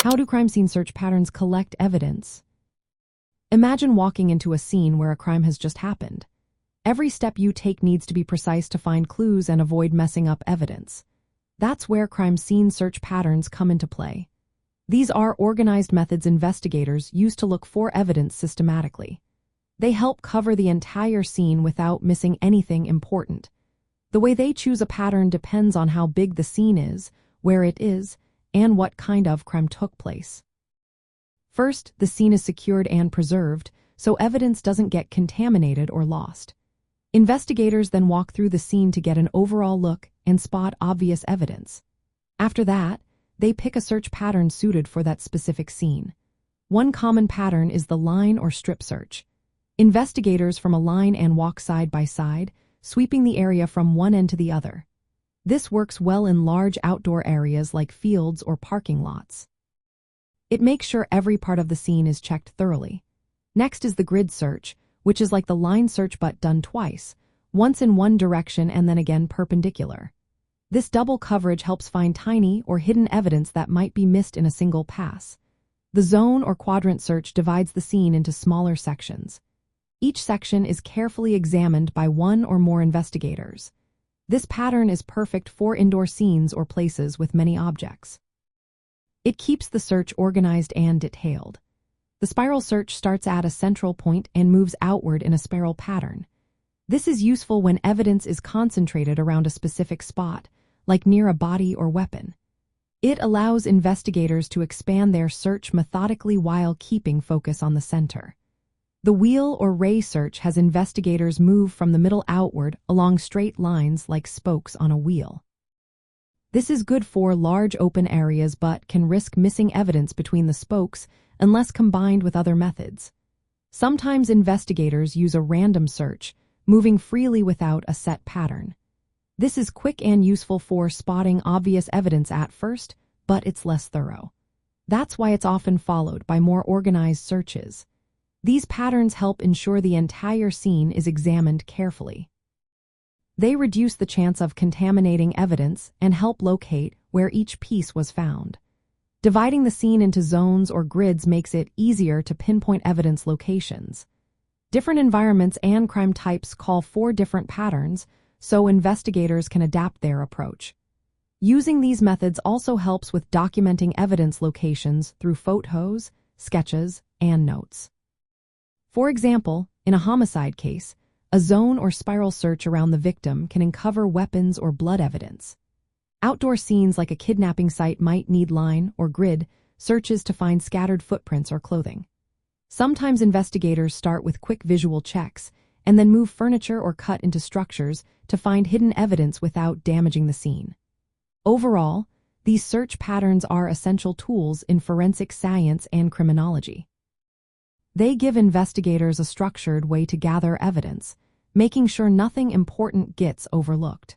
How do crime scene search patterns collect evidence? Imagine walking into a scene where a crime has just happened. Every step you take needs to be precise to find clues and avoid messing up evidence. That's where crime scene search patterns come into play. These are organized methods investigators use to look for evidence systematically. They help cover the entire scene without missing anything important. The way they choose a pattern depends on how big the scene is, where it is, and what kind of crime took place. First, the scene is secured and preserved, so evidence doesn't get contaminated or lost. Investigators then walk through the scene to get an overall look and spot obvious evidence. After that, they pick a search pattern suited for that specific scene. One common pattern is the line or strip search. Investigators from a line and walk side by side, sweeping the area from one end to the other. This works well in large outdoor areas like fields or parking lots. It makes sure every part of the scene is checked thoroughly. Next is the grid search, which is like the line search but done twice, once in one direction and then again perpendicular. This double coverage helps find tiny or hidden evidence that might be missed in a single pass. The zone or quadrant search divides the scene into smaller sections. Each section is carefully examined by one or more investigators. This pattern is perfect for indoor scenes or places with many objects. It keeps the search organized and detailed. The spiral search starts at a central point and moves outward in a spiral pattern. This is useful when evidence is concentrated around a specific spot, like near a body or weapon. It allows investigators to expand their search methodically while keeping focus on the center. The wheel or ray search has investigators move from the middle outward along straight lines like spokes on a wheel. This is good for large open areas but can risk missing evidence between the spokes unless combined with other methods. Sometimes investigators use a random search, moving freely without a set pattern. This is quick and useful for spotting obvious evidence at first, but it's less thorough. That's why it's often followed by more organized searches. These patterns help ensure the entire scene is examined carefully. They reduce the chance of contaminating evidence and help locate where each piece was found. Dividing the scene into zones or grids makes it easier to pinpoint evidence locations. Different environments and crime types call for different patterns, so investigators can adapt their approach. Using these methods also helps with documenting evidence locations through photos, sketches, and notes. For example, in a homicide case, a zone or spiral search around the victim can uncover weapons or blood evidence. Outdoor scenes like a kidnapping site might need line or grid searches to find scattered footprints or clothing. Sometimes investigators start with quick visual checks and then move furniture or cut into structures to find hidden evidence without damaging the scene. Overall, these search patterns are essential tools in forensic science and criminology. They give investigators a structured way to gather evidence, making sure nothing important gets overlooked.